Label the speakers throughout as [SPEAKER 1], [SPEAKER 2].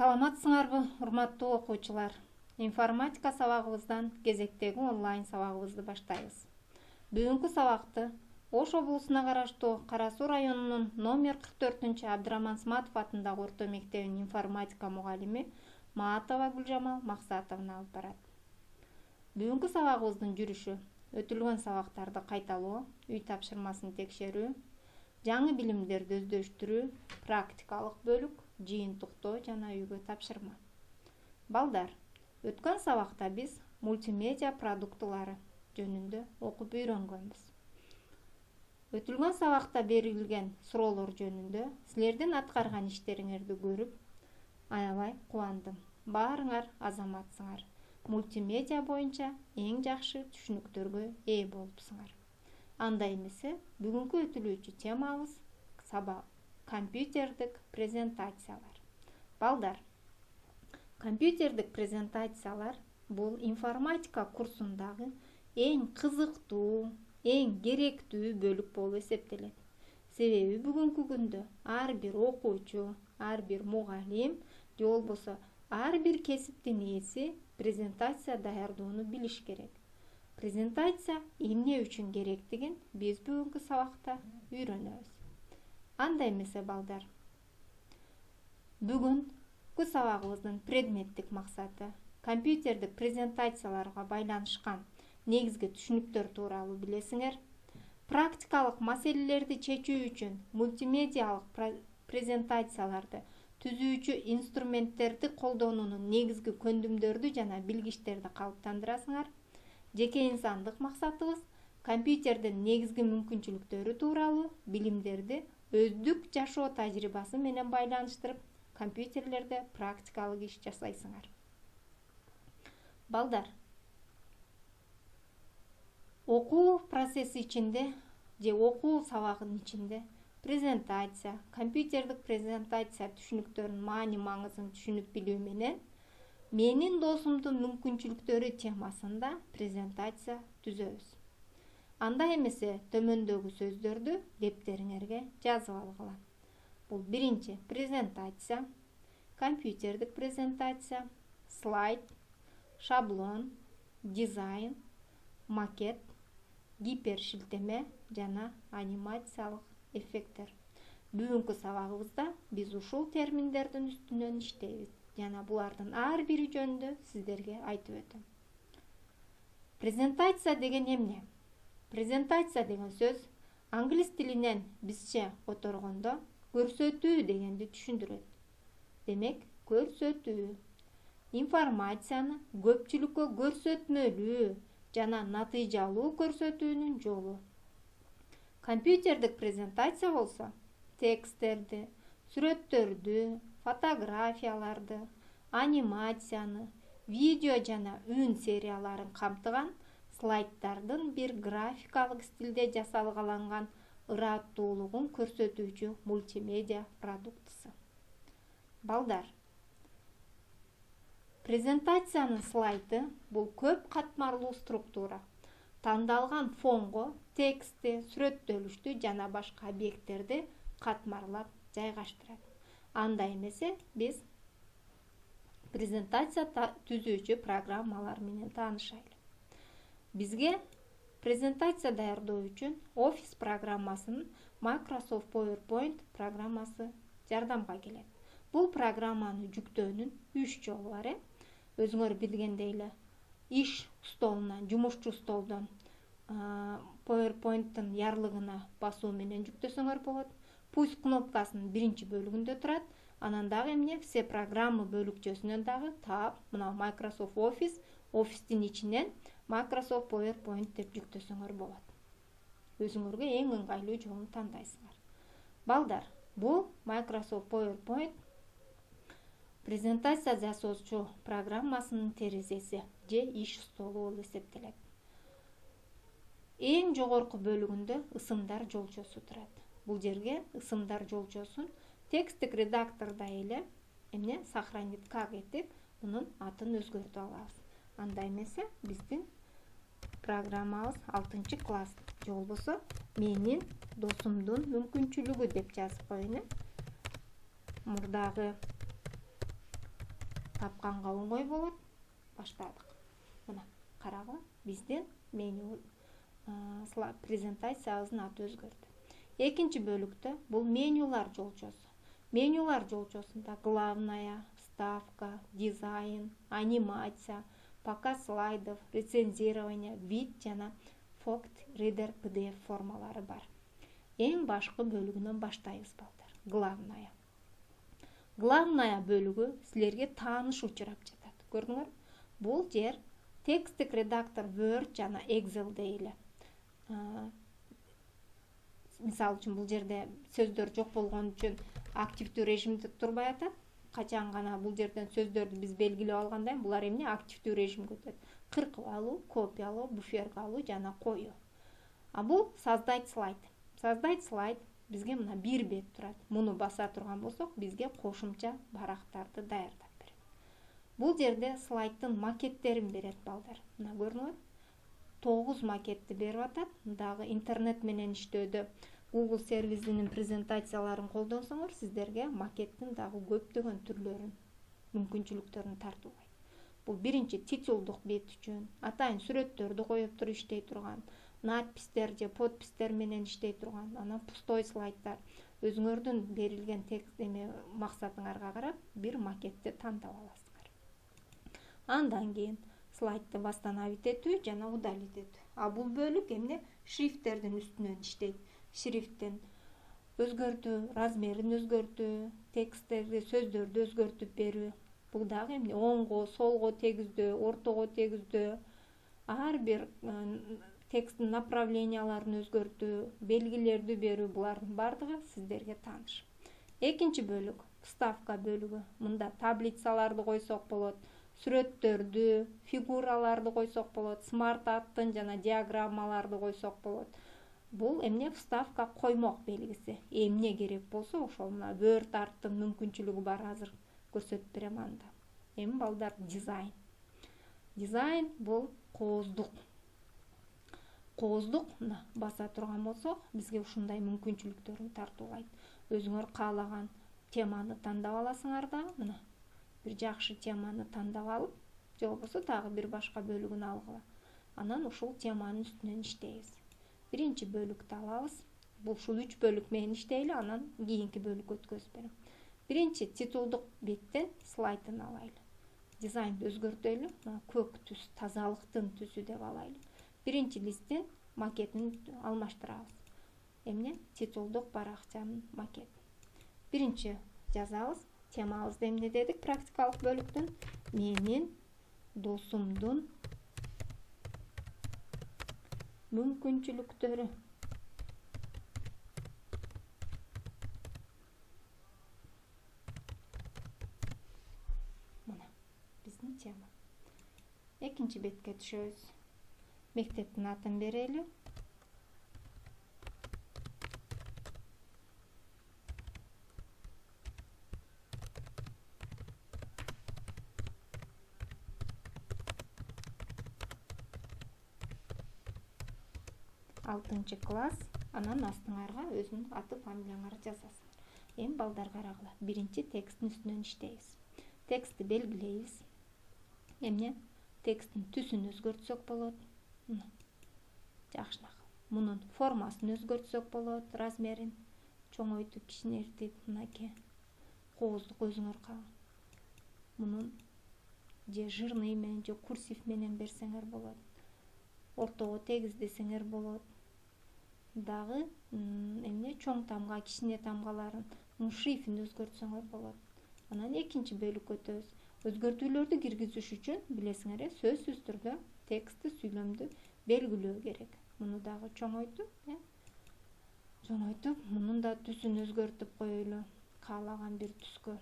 [SPEAKER 1] Саламатсыңарбы, урматтуу окуучулар. Информатика сабагыбыздан кезектеги онлайн сабагыбызды баштайбыз. Бүгүнкү сабакты Ош облусуна караштуу Кара Суу районунун номер 44 Абдыраман Сматов атындагы орто мектебинин информатика мугалими Маатова Гүлжамал Максатовна алып барат. Бүгүнкү сабагыбыздын жүрүшү өтүлгөн сабактарды кайталоо, үй тапшырмасын текшерүү, жаңы билимдерди өздөштүрүү, практикалык бөлүк, жыйынтыктоо жана үйгө тапшырма. Балдар, өткөн сабакта биз мультимедиа продуктулары жөнүндө окуп үйрөнгөнбүз. Өтүлгөн сабакта берилген суроолор жөнүндө силердин аткарган иштериңерди көрүп, аябай кубандым. Баарыңар азаматсыңар. Мультимедиа боюнча эң жакшы түшүнүктөргө ээ болупсуңар. Андай эмесе, бүгүнкү өтүлүүчү темабыз компьютердик презентациялар. Балдар, компьютердик презентациялар бул информатика курсундагы эң кызыктуу, эң керектүү бөлүк болуп эсептелет. Себеби бүгүнкү күндө ар бир окуучу, ар бир мугалим же болбосо ар бир кесиптин ээси презентация даярдоону билиш керек. Презентация эмне үчүн керектигин биз бүгүнкү сабакта үйрөнөбүз. Андай эмесе балдар, бүгүнкү сабагыбыздын предметтик максаты компьютердик презентацияларга байланышкан негизги түшүнүктөр тууралуу билесиңер. Практикалык маселелерди чечүү үчүн мультимедиалык презентацияларды түзүүчү инструменттерди колдонуунун негизги көндүмдөрдү жана билгичтерди калыптандырасыңар. Жеке инсандык максатыбыз компьютердин негизги мүмкүнчүлүктөрү тууралуу билимдерди өздүк жашоо тажрыйбасы менен байланыштырып, компьютерлерде практикалык иш жасайсыңар. Балдар, окуу процесси ичинде же окуу сабагынын ичинде презентация, компьютердик презентация түшүнүктөрүнүн маани маңызын түшүнүп билүү менен менин досумдун мүмкүнчүлүктөрү темасында презентация түзөбүз. Андай эмесе төмөндөгү сөздөрдү дептериңерге жазып алгыла. Бул биринчи презентация, компьютердик презентация, слайд, шаблон, дизайн, макет, гипершилтеме жана анимациялык эффекттер. Бүгүнкү сабагыбызда биз ушул терминдердин үстүнөн иштейбиз жана булардын ар бири жөнүндө сиздерге айтып өтөм. Презентация деген эмне? Презентация деген сөз англис тилинен бизче которгондо көрсөтүү дегенди түшүндүрөт. Демек, көрсөтүү информацияны көпчүлүккө көрсөтмөлүү жана натыйжалуу көрсөтүүнүн жолу. Компьютердик презентация болсо тексттерди, сүрөттөрдү, фотографияларды, анимацияны, видео жана үн серияларын камтыган слайддардын бир графикалык стилде жасалгаланган ыраттуулугун көрсөтүүчү мультимедиа продуктысы. Балдар, презентациянын слайды бул көп катмарлуу структура. Тандалган фонго текстти, сүрөттөлүштү жана башка объекттерди катмарлап жайгаштырат. Андай эмесе биз презентация түзүүчү программалар менен таанышайлы. Бизге презентация даярдоо үчүн Office программасынын Microsoft PowerPoint программасы жардамга келет. Бул программаны жүктөөнүн 3 жолу бар. Өзүңөр билгендей эле иш столунан, жумушчу столдон PowerPoint'тын ярлыгына басуу менен жүктөсөңөр болот. Пусть кнопкасынын биринчи бөлүгүндө турат. Анан дагы эмне, все программы бөлүкчөсүнөн дагы таап, мына Microsoft Office, Office'тин ичинен Microsoft PowerPoint деп жүктөсөңөр болот. Өзүңөргө эң ыңгайлуу жолун тандайсыңар. Балдар, бул Microsoft PowerPoint презентация жасоочу программасынын терезеси же иш столу болуп эсептелет. Эң жогорку бөлүгүндө ысымдар жолчосу турат. Бул жерге ысымдар жолчосун текстик редактордо эле эмне сохранить как этип, мунун атын өзгөртүп алабыз. Андай эмесе биздин программабыз 6-класс же болбосо менин досумдун мүмкүнчүлүгү деп жазып коеюн. Мурдагы тапканга оңой болот. Баштадык. Мына карагыла, биздин меню презентациябыздын аты өзгөрдү. Экинчи бөлүктө бул менюлар жолчосу. Менюлар жолчосунда главная, вставка, дизайн, анимация, показ слайдов, рецензирование, вид жана Foct Reader PDF формалары бар. Эң башкы бөлүгүнөн баштайбыз балдар. Главная. Главная бөлүгү силерге тааныш учурап жатат. Көрдүңөр? Бул жер тексттик редактор Word жана Excel'де эле. Мисалы үчүн бул жерде сөздөр жок болгон үчүн активдүү режимде турбай атат. Качан гана бул жерден сөздөрдү биз белгилеп алгандай, булар эмне активдүү режимге өтөт. Кыркып алуу, копиялоо, буферге алуу жана коюу. А бул создать слайд. Создать слайд бизге мына бир бет турат. Муну баса турган болсок, бизге кошумча барактарды даярдап берет. Бул жерде слайддын макеттерин берет балдар. Мына көрүңөр. 9 макетти берип атат. Дагы интернет менен иштөөдө Google сервисинин презентацияларын колдонсоңор, сиздерге макеттин дагы көптөгөн түрлөрүн, мүмкүнчүлүктөрүн тартуулайт. Бул биринчи титулдук бет үчүн, атайын сүрөттөрдү коюп туруп иштей турган, надпистер же подпистер менен иштей турган, анан пустой слайддар. Өзүңөрдүн берилген текст максатыңарга карап бир макетти тандап аласыңар. Андан кийин слайдты восстановить этүү жана удалить этүү. А бул бөлүк эмне? Шрифттердин үстүнөн иштейт. Шрифттин өзгөртүү, размерин өзгөртүү, тексттерди, сөздөрдү өзгөртүп берүү. Бул дагы эмне? Оңго, солго тегиздөө, ортого тегиздөө, ар бир тексттин направленияларын өзгөртүү, белгилерди берүү, булардын бардыгы сиздерге тааныш. Экинчи бөлүк, вставка бөлүгү. Мында таблицаларды койсок болот, сүрөттөрдү, фигураларды койсок болот, смарт аттын жана диаграммаларды койсок болот. Бул эмне? Вставка коймок белгиси. Эмне керек болсо ошол мына Word арттын мүмкүнчүлүгү бар, азыр көрсөтүп берем анда. Эми балдар дизайн. Дизайн бул кооздук. Кооздук мына баса турган болсок, бизге ушундай мүмкүнчүлүктөрүн тартуулайт. Өзүңөр каалаган теманы тандап аласыңар да, мына бир жакшы теманы тандап алып, же болбосо дагы бир башка бөлүгүн алгыла. Анан ушул теманын үстүнөн иштейбиз. Биринчи бөлүктү алабыз. Бул ушул 3 бөлүк менен иштейли, анан кийинки бөлүккө өткөзүп берем. Биринчи титулдук беттен слайдын алайлы. Дизайнды өзгөртөлү. Көк түс, тазалыктын түсү деп алайлы. Биринчи листтин макетин алмаштырабыз. Эмне? Титулдук баракчанын макети. Биринчи жазабыз. Темабызды эмне дедик? Практикалык бөлүктүн менин досумдун мүмкүнчүлүктөрү. Мына биздин тема. Экинчи бетке түшөбүз. Мектептин атын берели. Алтынчы класс, анан астыңарга өзүнүн аты, фамилияңарды жазасыңар. Эми балдар карагыла. Биринчи тексттин үстүнөн иштейбиз. Текстти белгилейбиз. Эмне? Тексттин түсүн өзгөртсөк болот. Жакшыраак. Мунун формасын өзгөртсөк болот, размерин чоңойтуп, кичинертип, мынакей. Кооздук өзүңөр каалаган. Мунун же жирный менен, же курсив менен берсеңер болот. Ортого тегиздесеңер болот. Дагы эмне? Чоң тамга, кичине тамгаларын, шрифтин өзгөртсөңөр болот. Анан экинчи бөлүккө өтөбүз. Өзгөртүүлөрдү киргизиш үчүн билесиңер, сөзсүз түрдө текстти, сүйлөмдү белгилөө керек. Муну дагы чоңойтуп, мунун да түсүн өзгөртүп коелу, каалаган бир түскө.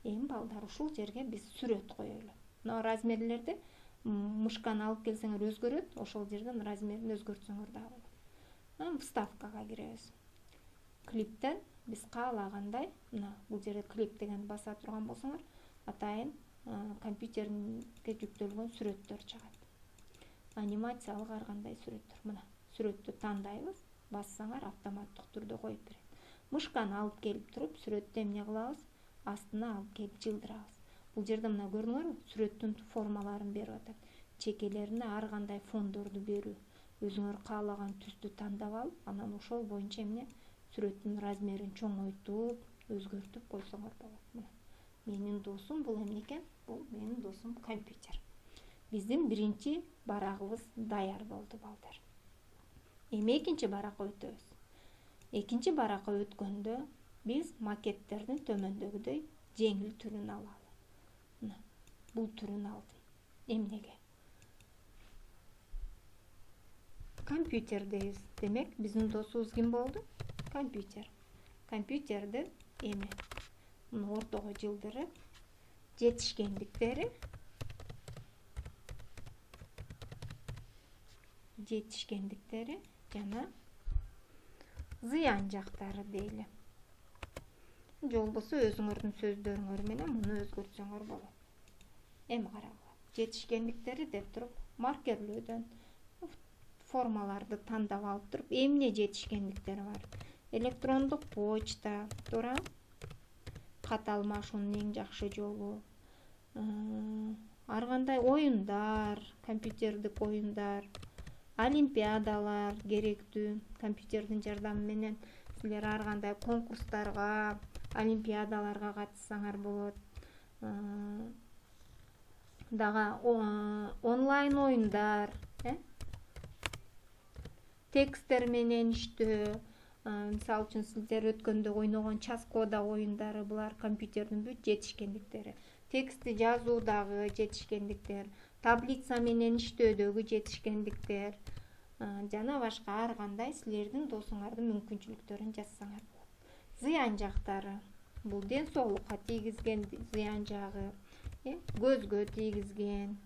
[SPEAKER 1] Эми балдар ушул жерге биз сүрөт коелу. Мына размерлерди мышканы алып келсеңер өзгөрөт, ошол жерден размерин өзгөртсөңөр да болот. Вставкага киребиз. Клиптен биз каалагандай, мына бул жерде клип деген баса турган болсоңор, атайын компьютерге жүктөлгөн сүрөттөр чыгат. Анимациялык ар кандай сүрөттөр. Мына сүрөттү тандайбыз, бассаңар автоматтык түрдө коюп берет. Мышканы алып келип туруп, сүрөттү эмне кылабыз? астына алып келип жылдырабыз. Бул жерде мына көрдүңөрбү, сүрөттүн формаларын берип атат. Чекелерине ар кандай фондорду берүү. Өзүңөр каалаган түстү тандап алып, анан ошол боюнча эмне сүрөттүн размерин чоңойтуп, өзгөртүп койсоңор болот. Мына менин досум бул эмне экен? Бул менин досум компьютер. Биздин биринчи барагыбыз даяр болду, балдар. Эми экинчи баракка өтөбүз. Экинчи баракка өткөндө биз макеттердин төмөндөгүдөй жеңил түрүн алалы. Мына бул түрүн алдым. Эмнеге? Компьютер дейбиз. Демек, биздин досубуз ким болду? Компьютер. Компьютерди эми муну ортого жылдырып, жетишкендиктери жана зыян жактары дейли. Же болбосо өзүңөрдүн сөздөрүңөр менен муну өзгөртсөңөр болот. Эми карагыла. Жетишкендиктери деп туруп, маркерлөөдөн формаларды тандап алып туруп, эмне жетишкендиктери бар? Электрондук почта, туура? Кат алмашуунун эң жакшы жолу. Ар кандай оюндар, компьютердик оюндар, олимпиадалар керектүү. Компьютердин жардамы менен силер ар кандай конкурстарга, олимпиадаларга катыссаңар болот. Дагы онлайн оюндар, тексттер менен иштөө. Мисалы үчүн силер өткөндө ойногон час кода оюндары, булар компьютердин бүт жетишкендиктери. Текстти жазуудагы жетишкендиктер, таблица менен иштөөдөгү жетишкендиктер жана башка ар кандай силердин досуңардын мүмкүнчүлүктөрүн жазсаңар болот. Зыян жактары бул ден соолукка тийгизген зыян жагы, көзгө тийгизген,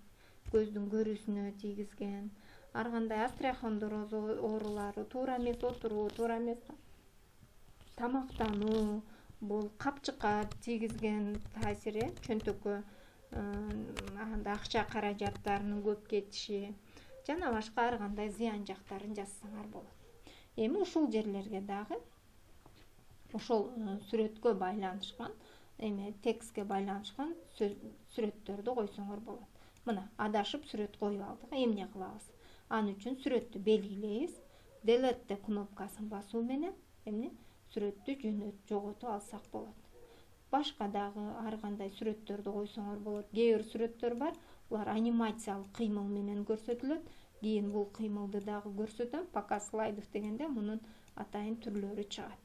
[SPEAKER 1] көздүн көрүүсүнө тийгизген, ар кандай остеохондроз оорулары, туура эмес отуруу, туура эмес тамактануу, бул капчыкка тийгизген таасири, чөнтөккө анда акча каражаттарынын көп кетиши жана башка ар кандай зыян жактарын жазсаңар болот. Эми ушул жерлерге дагы ошол сүрөткө байланышкан, текстке байланышкан сүрөттөрдү койсоңор болот. Мына адашып сүрөт коюп алдык. Эмне кылабыз? Аны үчүн сүрөттү белгилейбиз. Delete кнопкасын басуу менен сүрөттү жоготуп алсак болот. Башка дагы ар кандай сүрөттөрдү койсоңор болот. Кээ бир сүрөттөр бар, булар анимациялык кыймыл менен көрсөтүлөт. Кийин бул кыймылды дагы көрсөтөм. Показ слайдов дегенде мунун атайын түрлөрү чыгат.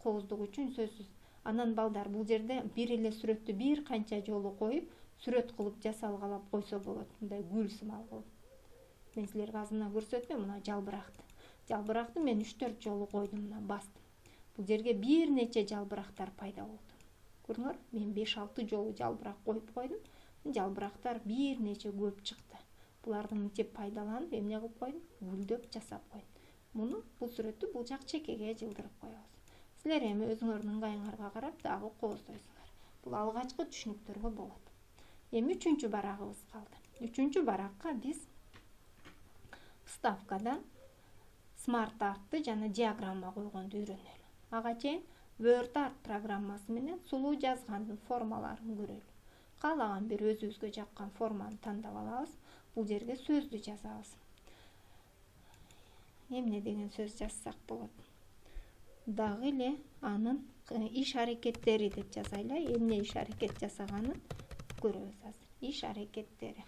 [SPEAKER 1] Кооздук үчүн сөзсүз. Анан балдар, бул жерде бир эле сүрөттү бир канча жолу коюп, сүрөт кылып жасалгалап койсо болот. Мындай гүл сымал кылып. Мен силерге азына көрсөттүм, мына жалбыракты. Жалбыракты мен 3-4 жолу койдум, мына бастым. Бул жерге бир нече жалбырактар пайда болду. Көрдүңөр? Мен 5-6 жолу жалбырак коюп койдум. Жалбырактар бир нече көп чыкты. Буларды мынтип пайдаланып, эмне кылып койдум? Гүлдөп жасап койдум. Муну бул сүрөттү бул жак чекеге жылдырып коебуз. Силер эми өзүңөрдүн ыңгайыңарга карап дагы кооздойсуңар. Бул алгачкы түшүнүктөргө болот. Эми 3-чү барагыбыз калды. 3-чү баракка биз вставкадан Smart Art'ты жана диаграмма койгонду үйрөнөлү. Ага чейин Word Art программасы менен сулуу жазгандын формаларын көрөлү. Каалаган бир өзүбүзгө жаккан форманы тандап алабыз. Бул жерге сөздү жазабыз. Эмне деген сөз жазсак болот? Дагы эле анын иш аракеттери деп жазайлы. Эмне иш аракет жасаганын көрөбүз азыр. Иш аракеттери.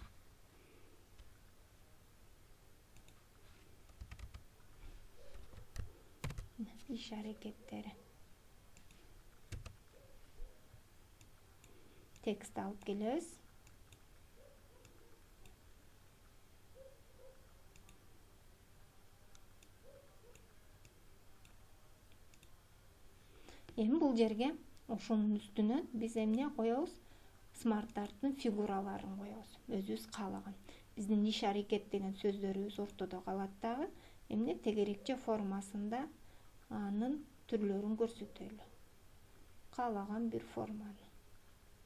[SPEAKER 1] Иш аракеттери. Текст алып келебиз. Эми бул жерге ошонун үстүнөн биз эмне коебуз? Smart Art'тын фигураларын коебуз. Өзүбүз каалаган. Биздин иш аракет деген сөздөрүбүз ортодо калат дагы. Эмне тегерекче формасында анын түрлөрүн көрсөтөлү. Каалаган бир форманы.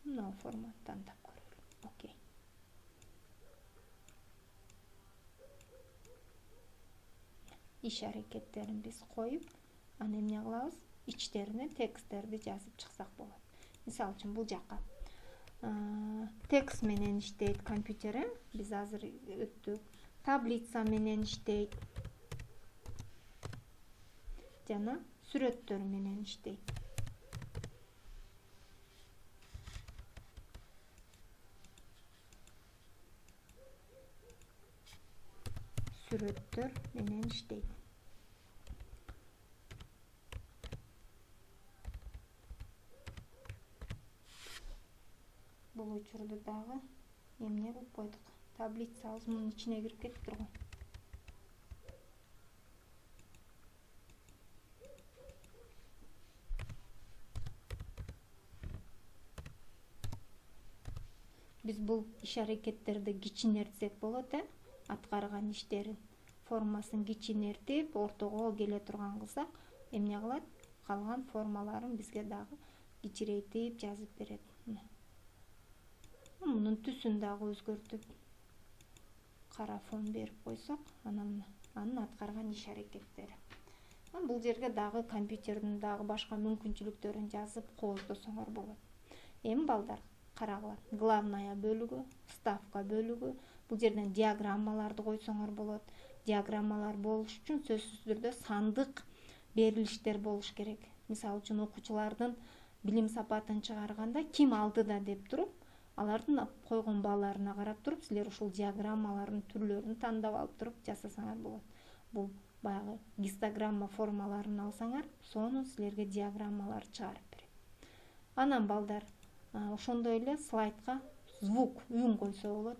[SPEAKER 1] Мына форманы тандап көрөлү. Окей. Иш аракеттерин биз коюп, аны эмне кылабыз? Ичтерине тексттерди жазып чыксак болот. мисалы үчүн бул жакка текст менен иштейт компьютер, биз азыр өттүк. Таблица менен иштейт жана сүрөттөр менен иштейт. Сүрөттөр менен иштейт. Бул учурда дагы эмне кылып койдук? Таблицабыз мунун ичине кирип кетиптир го. Биз бул иш аракеттерди кичинертсек болот, аткарган иштерин формасын кичинертип, ортого келе турган кылсак, эмне кылат? Калган формаларын бизге дагы кичирейтип жазып берет. Мунун түсүн дагы өзгөртүп, кара фон берип койсок, анан аткарган иш аракеттери. Бул жерге дагы компьютердин дагы башка мүмкүнчүлүктөрүн жазып кооздосоңор болот. Эми балдар карагыла. Главная бөлүгү, ставка бөлүгү. Бул жерден диаграммаларды койсоңор болот. Диаграммалар болуш үчүн сөзсүз түрдө сандык берилиштер болуш керек. Мисалы үчүн окуучулардын билим сапатын чыгарганда ким алдыда деп туруп, алардын койгон бааларына карап туруп, силер ушул диаграммалардын түрлөрүн тандап алып туруп жасасаңар болот. Бул баягы гистограмма формаларын алсаңар, сонун силерге диаграммалар чыгарып берет. Анан балдар ошондой эле слайдка звук, үн койсо болот.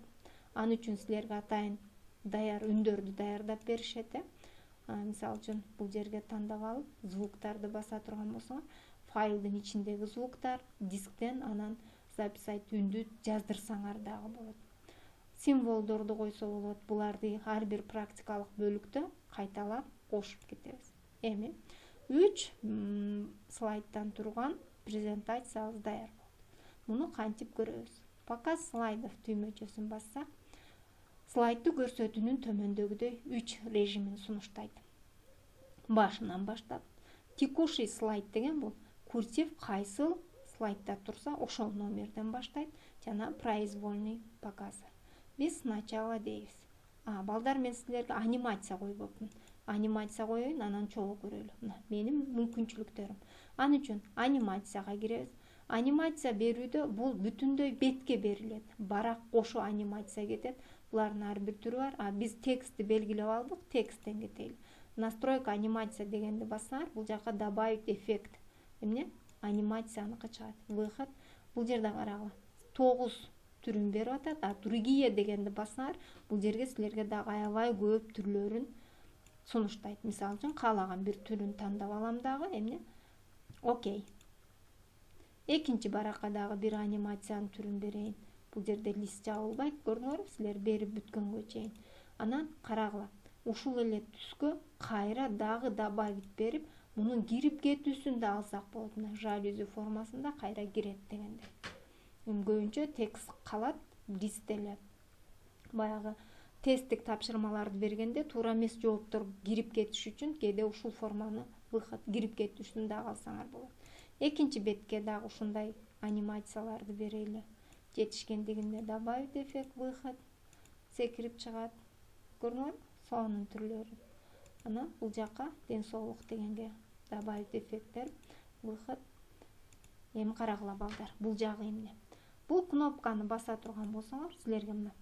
[SPEAKER 1] Аны үчүн силерге атайын даяр үндөрдү даярдап беришет. Мисалы үчүн бул жерге тандап алып, звуктарды баса турган болсоңор, файлдын ичиндеги звуктар, дисктен анан записать үндү жаздырсаңар дагы болот. Символдорду койсо болот. Буларды ар бир практикалык бөлүктө кайталап кошуп кетебиз. Эми 3 слайдтан турган презентациябыз даяр болду. Муну кантип көрөбүз? Показ слайдов түймөчөсүн бассак, слайдды көрсөтүүнүн төмөндөгүдөй 3 режимин сунуштайт. Башынан баштап, текущий слайд деген бул курсив кайсыл слайдда турса, ошол номерден баштайт жана произвольный показы. Биз сначала дейбиз. Балдар, мен силерге анимация койбоптун. Анимация коеюн, анан чогуу көрөлү. Мына менин мүмкүнчүлүктөрүм. Аны үчүн анимацияга киребиз. Анимация берүүдө бул бүтүндөй бетке берилет. Барак кошо анимация кетет. Булардын ар бир түрү бар. Биз текстти белгилеп алдык, тексттен кетели. Настройка анимация дегенди бассаңар, бул жака добавить эффект. Эмне? Анимацияныкы чыгат. Выход. Бул жерде карагыла. 9 түрүн берип атат. Другие дегенди бассаңар, бул жерге силерге дагы аябай көп түрлөрүн сунуштайт. Мисалы үчүн каалаган бир түрүн тандап алам дагы, эмне? Окей. Экинчи баракка дагы бир анимациянын түрүн берейин. Бул жерде лист жабылбайт, көрдүңөрбү, силер берип бүткөнгө чейин. Анан карагыла. Ушул эле түскө кайра дагы добавить берип, мунун кирип кетүүсүн да алсак болот. Мына жалюзи формасында кайра кирет дегенде. Көбүнчө текст калат, листте эле. Баягы тесттик тапшырмаларды бергенде туура эмес жооптор кирип кетиш үчүн кээде ушул форманы выход кирип кетүүсүн да алсаңар болот. Экинчи бетке дагы ушундай анимацияларды берели. Жетишкендигинде добавить эффект, выход секирип чыгат. Көрдүңөрбү? Сонун түрлөрү. Анан бул жака ден соолук дегенге добавить эффекттер, выход. Эми карагыла балдар, бул жагы эмне? Бул кнопканы баса турган болсоңор, силерге мына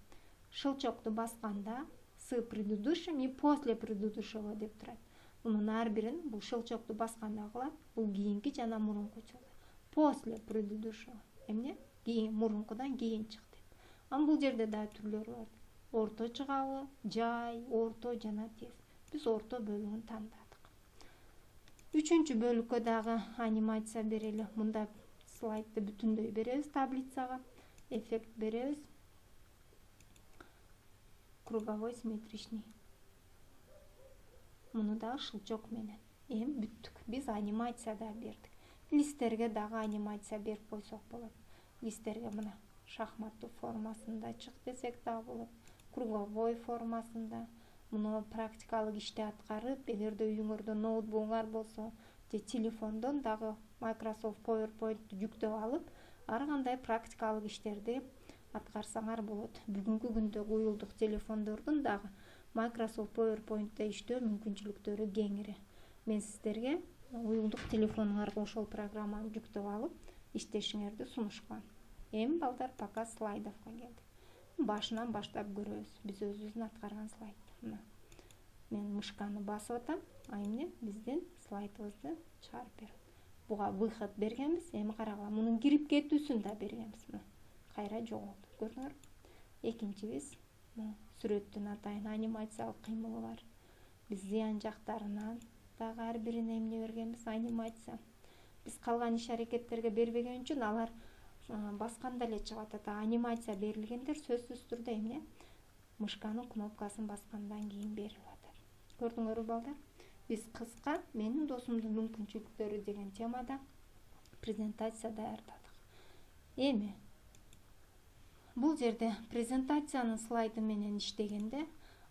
[SPEAKER 1] шылчокту басканда с предыдущим и после предыдущего деп турат. Мунун ар бирин бул шылчокту басканда кылат. Бул кийинки жана мурунку чыгат. После предыдущего эмне? Кийин, мурункудан кийин чык деп. Бул жерде да түрлөрү бар. Орто чыгабы, жай, орто жана тез. Биз орто бөлүгүн тандадык. Үчүнчү бөлүккө дагы анимация берели. Мында слайдды бүтүндөй беребиз таблицага. Эффект беребиз. Круговой симметричный. Муну дагы шылчок менен. Эми бүттүк. Биз анимация да бердик. Листтерге дагы анимация берип койсок болот. Листтерге мына шахматтуу формасында чык десек дагы болот. Круговой формасында. Муну практикалык иште аткарып, эгерде үйүңөрдө ноутбугуңар болсо, же телефондон дагы Microsoft PowerPoint жүктөп алып, ар кандай практикалык иштерди аткарсаңар болот. Бүгүнкү күндөгү уюлдук телефондордун дагы Microsoft PowerPoint'те иштөө мүмкүнчүлүктөрү кеңири. Мен сиздерге уюлдук телефонуңарга ошол программаны жүктөп алып, иштешиңерди сунушкан. Эми балдар пока слайдовго келдик. Башынан баштап көрөбүз. Биз өзүбүздүн аткарган слайд. Мен мышканы басып атам, эмне биздин слайдыбызды чыгарып берет. Буга выход бергенбиз, эми карагыла, мунун кирип кетүүсүн да бергенбиз. Кайра жоголду. Көрдүңөр? Экинчибиз сүрөттүн атайын анимациялык кыймылы бар. Биз зыян жактарынан дагы ар бирине эмне бергенбиз? Анимация. Биз калган иш-аракеттерге бербеген үчүн алар басканда эле чыгып атат. Анимация берилгендер сөзсүз түрдө эмне? Мышканын кнопкасын баскандан кийин берилип атат. Көрдүңөрбү балдар? Биз кыска менин досумдун мүмкүнчүлүктөрү деген темада презентация даярдадык. Эми бул жерде презентациянын слайды менен иштегенде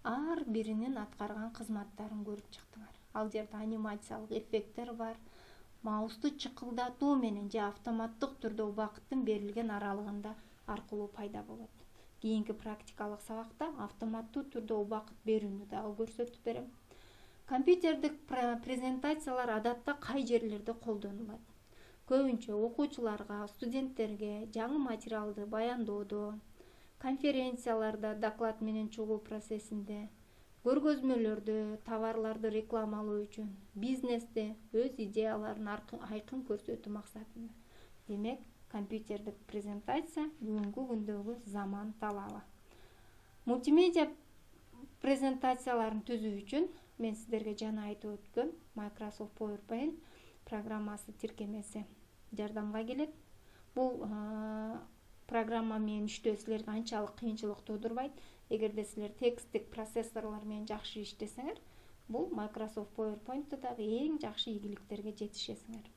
[SPEAKER 1] ар биринин аткарган кызматтарын көрүп чыктыңар. Ал жерде анимациялык эффекттер бар. Маусту чыкылдатуу менен же автоматтык түрдө убакыттын берилген аралыгында аркылуу пайда болот. Кийинки практикалык сабакта автоматтуу түрдө убакыт берүүнү дагы көрсөтүп берем. Компьютердик презентациялар адатта кай жерлерде колдонулат? Көбүнчө окуучуларга, студенттерге жаңы материалды баянdoодо, конференцияларда доклад менен чыгуу процессинде, көргөзмөлөрдө товарларды рекламалоо үчүн, бизнесте өз идеяларын айкын көрсөтүү максатында. Демек, компьютердик презентация бүгүнкү күндөгү заман талабы. Мультимедиа презентацияларын түзүү үчүн мен сиздерге жана айтып өткөн Microsoft PowerPoint программасы тиркемеси жардамга келет. Бул программа менен иштөө силерге анчалык кыйынчылык туудурбайт. Эгерде силер тексттик процессорлор менен жакшы иштесеңер, бул Microsoft PowerPoint'та дагы эң жакшы ийгиликтерге жетишесиңер.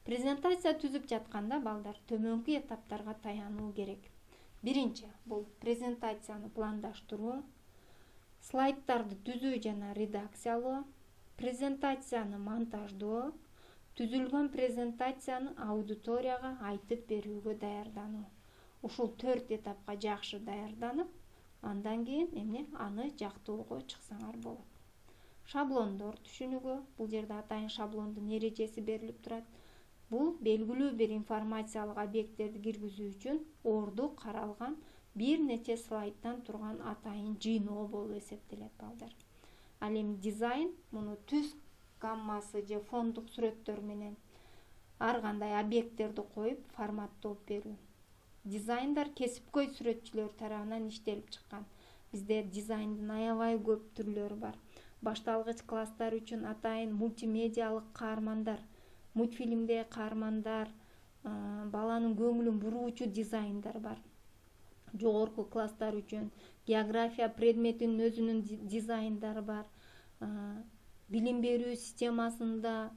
[SPEAKER 1] Презентация түзүп жатканда балдар төмөнкү этаптарга таянуу керек. Биринчи, бул презентацияны пландаштыруу, слайдтарды түзүү жана редакциялоо, презентацияны монтаждоо, түзүлгөн презентацияны аудиторияга айтып берүүгө даярдануу. Ушул 4 этапка жакшы даярданып, андан кийин аны жактоого чыксаңар болот. Шаблондор түшүнүгү, бул жерде атайын шаблондун эрежеси берилип турат. Бул белгилүү бир информациялык объекттерди киргизүү үчүн орду каралган бир нече слайдтан турган атайын жыйноо болуп эсептелет балдар. Ал эми дизайн муну түс гаммасы же фондук сүрөттөр менен ар кандай объекттерди коюп форматтоп берүү. Дизайндар кесипкөй сүрөтчүлөр тарабынан иштелип чыккан. Бизде дизайндын аябай көп түрлөрү бар. Башталгыч класстар үчүн атайын мультимедиалык каармандар, мультфильмдеги каармандар, баланын көңүлүн буруучу дизайндар бар. Жогорку класстар үчүн география предметинин өзүнүн дизайндары бар. Билим берүү системасында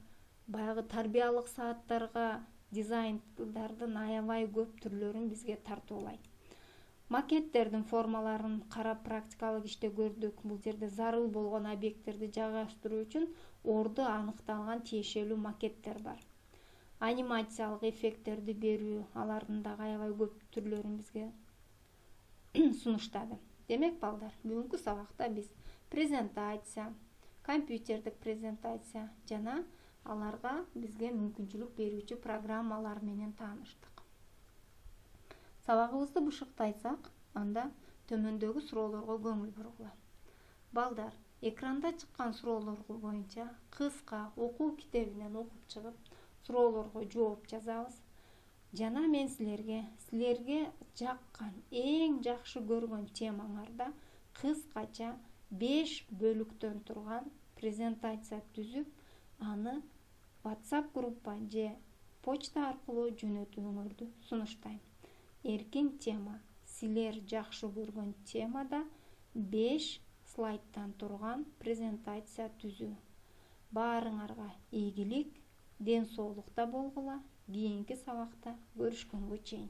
[SPEAKER 1] баягы тарбиялык сааттарга дизайндардын аябай көп түрлөрүн бизге тартуулайт. Макеттердин формаларын карап практикалык иште көрдүк. Бул жерде зарыл болгон объекттерди жайгаштыруу үчүн орду аныкталган тиешелүү макеттер бар. Анимациялык эффекттерди берүү, алардын дагы аябай көп түрлөрүн бизге сунуштады. Демек балдар, бүгүнкү сабакта биз презентация, компьютердик презентация жана аларга бизге мүмкүнчүлүк берүүчү программалар менен тааныштык. Сабагыбызды бышыктайсак, анда төмөндөгү суроолорго көңүл бургула. Балдар, экранда чыккан суроолор боюнча кыска окуу китебинен окуп чыгып, суроолорго жооп жазабыз. Жана мен силерге жаккан, эң жакшы көргөн темаңарда кыскача 5 бөлүктөн турган презентация түзүп, аны WhatsApp группа же почта аркылуу жөнөтүүңөрдү сунуштайм. Эркин тема, силер жакшы көргөн темада 5 слайдтан турган презентация түзүү. Баарыңарга ийгилик, ден соолукта болгула. Кийинки сабакта көрүшкөнгө чейин.